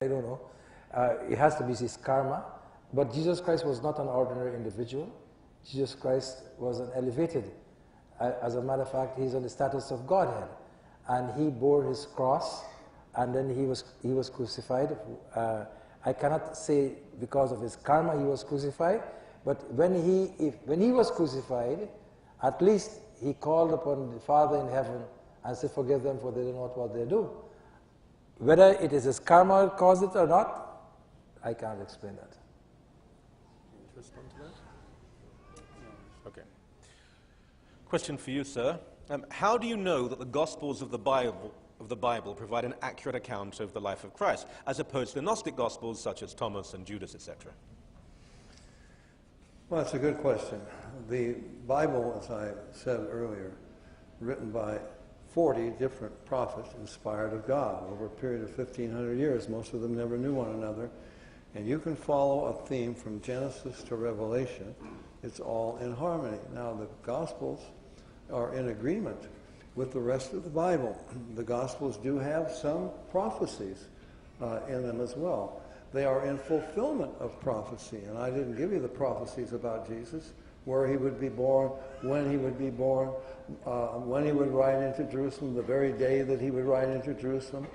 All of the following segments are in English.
I don't know. It has to be his karma. But Jesus Christ was not an ordinary individual. Jesus Christ was an elevated. As a matter of fact, he's on the status of Godhead. And he bore his cross, and then he was crucified. I cannot say because of his karma he was crucified, but when he was crucified, at least he called upon the Father in heaven and said, forgive them, for they don't know what they do. Whether it is his karma that caused it or not, I can't explain that. To respond to that? Okay. Question for you, sir. How do you know that the Gospels of the Bible provide an accurate account of the life of Christ, as opposed to the Gnostic Gospels such as Thomas and Judas, etc.? Well, that's a good question. The Bible, as I said earlier, written by 40 different prophets inspired of God over a period of 1,500 years. Most of them never knew one another. And you can follow a theme from Genesis to Revelation. It's all in harmony. Now, the Gospels are in agreement with the rest of the Bible. The Gospels do have some prophecies in them as well. They are in fulfillment of prophecy. And I didn't give you the prophecies about Jesus, where he would be born, when he would be born, when he would ride into Jerusalem, the very day that he would ride into Jerusalem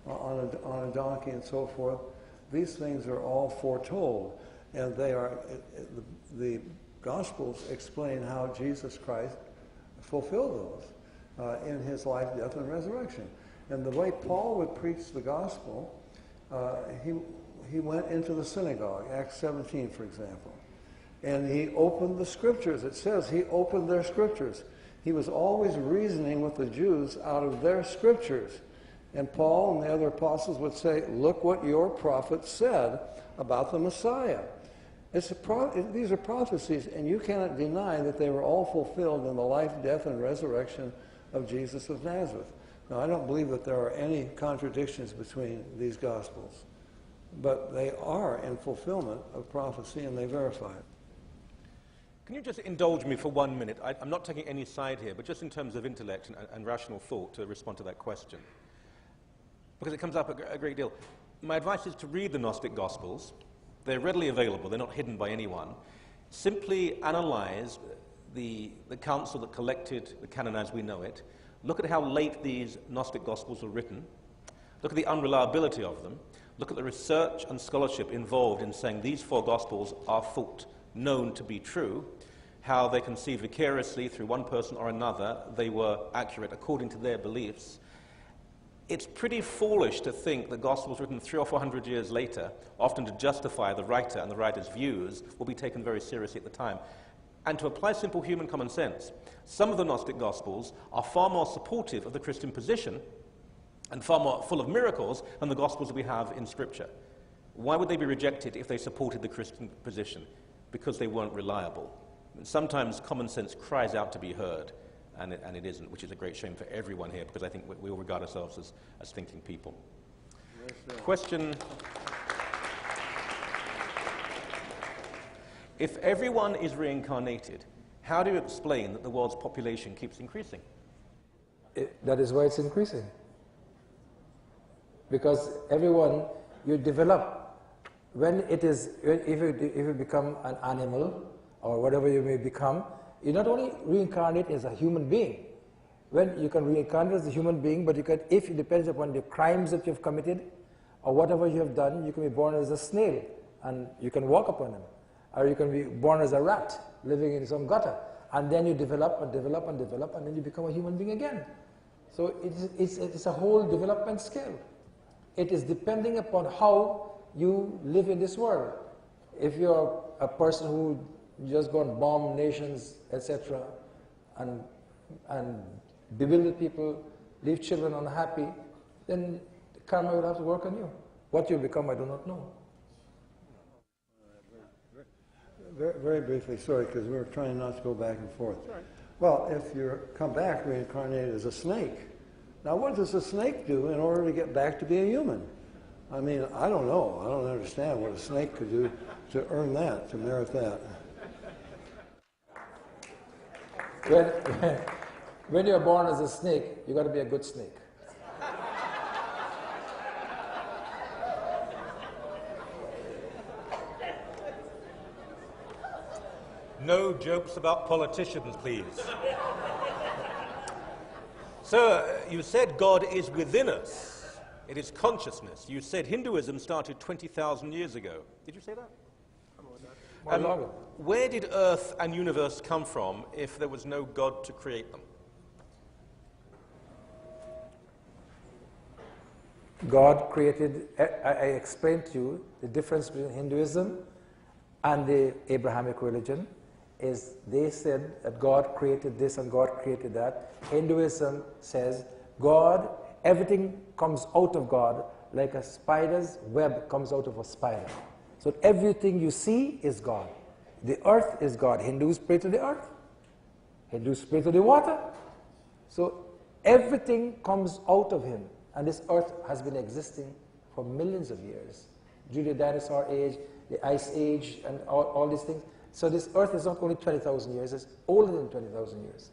on a donkey and so forth. These things are all foretold, and they are, the Gospels explain how Jesus Christ fulfilled those in his life, death, and resurrection. And the way Paul would preach the gospel, he went into the synagogue, Acts 17, for example, and he opened the scriptures. It says he opened their scriptures. He was always reasoning with the Jews out of their scriptures. And Paul and the other apostles would say, look what your prophet said about the Messiah. These are prophecies, and you cannot deny that they were all fulfilled in the life, death, and resurrection of Jesus of Nazareth. Now, I don't believe that there are any contradictions between these Gospels, but they are in fulfillment of prophecy, and they verify it. Can you just indulge me for 1 minute? I'm not taking any side here, but just in terms of intellect and rational thought to respond to that question, because it comes up a great deal. My advice is to read the Gnostic Gospels. They're readily available. They're not hidden by anyone. Simply analyze the council that collected the canon as we know it. Look at how late these Gnostic Gospels were written. Look at the unreliability of them. Look at the research and scholarship involved in saying these 4 Gospels are thought known to be true, how they can see vicariously through one person or another they were accurate according to their beliefs. It's pretty foolish to think that Gospels written 300 or 400 years later, often to justify the writer and the writer's views, will be taken very seriously at the time. And to apply simple human common sense, some of the Gnostic Gospels are far more supportive of the Christian position and far more full of miracles than the Gospels that we have in Scripture. Why would they be rejected if they supported the Christian position? Because they weren't reliable. Sometimes common sense cries out to be heard, and it isn't, which is a great shame for everyone here, because I think we all regard ourselves as thinking people. Yes, question. If everyone is reincarnated, how do you explain that the world's population keeps increasing? That is why it's increasing. Because everyone, you develop, when it is, if you become an animal, or whatever you may become, you not only reincarnate as a human being. When you can reincarnate as a human being, but you can, if it depends upon the crimes that you've committed, or whatever you have done, you can be born as a snail, and you can walk upon them. Or you can be born as a rat, living in some gutter. And then you develop and develop and develop, and then you become a human being again. So it's a whole development scale. It is depending upon how you live in this world. If you're a person who just go and bomb nations, etc., and bewilder people, leave children unhappy, then the karma will have to work on you. What you become, I do not know. Very briefly, sorry, because we're trying not to go back and forth. Sorry. Well, if you come back reincarnated as a snake, now what does a snake do in order to get back to be a human? I mean, I don't know. I don't understand what a snake could do to earn that, to merit that. When you're born as a snake, you got to be a good snake. No jokes about politicians, please. Sir, you said God is within us. It is consciousness. You said Hinduism started 20,000 years ago. Did you say that? Where did Earth and universe come from if there was no God to create them? God created, I explained to you the difference between Hinduism and the Abrahamic religion is they said that God created this and God created that. Hinduism says God, everything comes out of God like a spider's web comes out of a spider. So everything you see is God. The earth is God. Hindus pray to the earth. Hindus pray to the water. So everything comes out of him. And this earth has been existing for millions of years. During the dinosaur age, the ice age, and all these things. So this earth is not only 20,000 years, it's older than 20,000 years.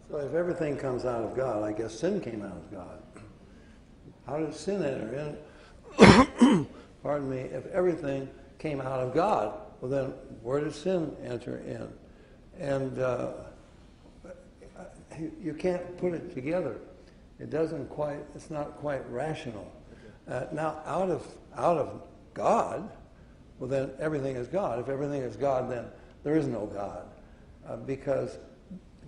So if everything comes out of God, I guess sin came out of God. How did sin enter in? Pardon me, if everything came out of God, well then where did sin enter in? And you can't put it together. It doesn't quite, it's not quite rational. Now out of God, well then everything is God. If everything is God, then there is no God. Because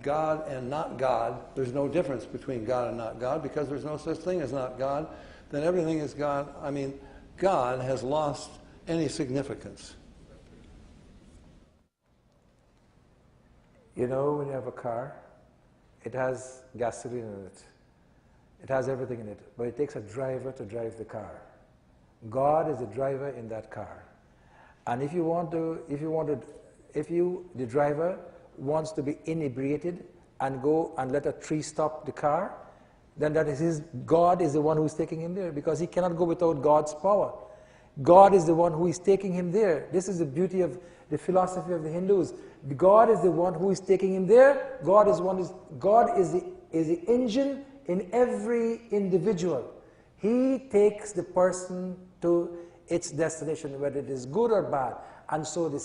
God and not God, there's no difference between God and not God, because there's no such thing as not God, then everything is God. I mean, God has lost any significance. You know, when you have a car, it has gasoline in it. It has everything in it, but it takes a driver to drive the car. God is the driver in that car. And if the driver wants to be inebriated and go and let a tree stop the car, then that is God is the one who is taking him there, because he cannot go without God's power. God is the one who is taking him there. This is the beauty of the philosophy of the Hindus. God is the one who is taking him there. God is the engine in every individual. He takes the person to its destination, whether it is good or bad. And so the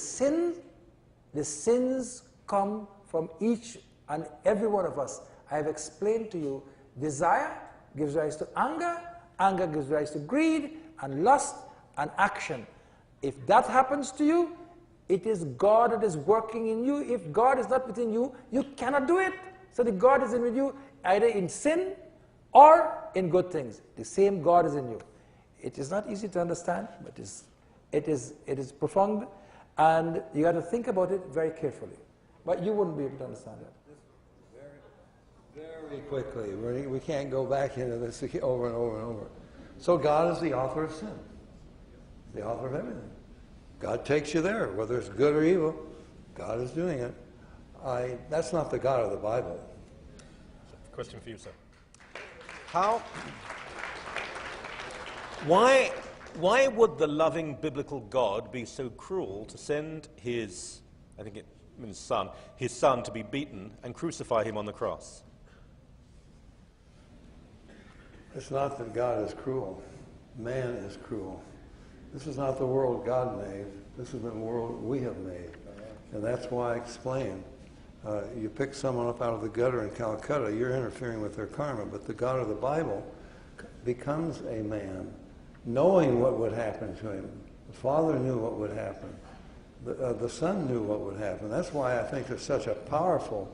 sins come from each and every one of us. I have explained to you, desire gives rise to anger, anger gives rise to greed, and lust, and action. If that happens to you, it is God that is working in you. If God is not within you, you cannot do it. So the God is in with you, either in sin or in good things. The same God is in you. It is not easy to understand, but it is profound, and you got to think about it very carefully. But you wouldn't be able to understand it. Very quickly. We can't go back into this over and over and over. So God is the author of sin, the author of everything. God takes you there, whether it's good or evil. God is doing it. That's not the God of the Bible. Question for you, sir. Why would the loving biblical God be so cruel to send his son to be beaten and crucify him on the cross? It's not that God is cruel. Man is cruel. This is not the world God made. This is the world we have made. And that's why I explain. You pick someone up out of the gutter in Calcutta, you're interfering with their karma. But the God of the Bible becomes a man, knowing what would happen to him. The Father knew what would happen. The Son knew what would happen. That's why I think there's such a powerful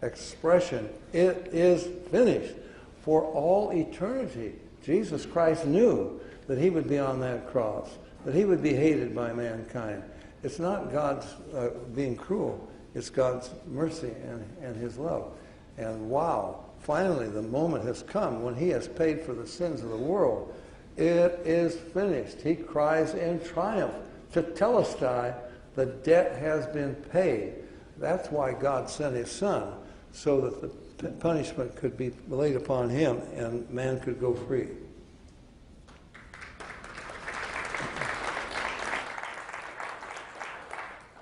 expression. It is finished. For all eternity, Jesus Christ knew that he would be on that cross, that he would be hated by mankind. It's not God's being cruel. It's God's mercy and his love. And wow, finally the moment has come when he has paid for the sins of the world. It is finished. He cries in triumph. Tetelestai, the debt has been paid. That's why God sent his Son, so that the punishment could be laid upon him and man could go free.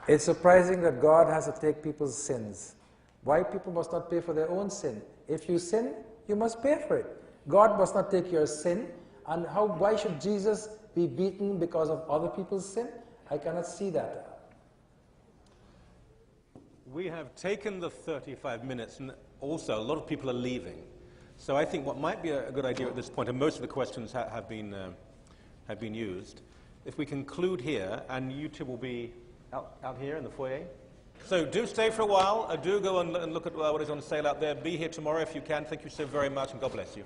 It's surprising that God has to take people's sins. Why people must not pay for their own sin? If you sin, you must pay for it. God must not take your sin. And why should Jesus be beaten because of other people's sin? I cannot see that. We have taken the 35 minutes, and also a lot of people are leaving. So I think what might be a good idea at this point, and most of the questions have been used, if we conclude here, and you two will be out here in the foyer. So do stay for a while. Do go and look at what is on sale out there. Be here tomorrow if you can. Thank you so very much, and God bless you.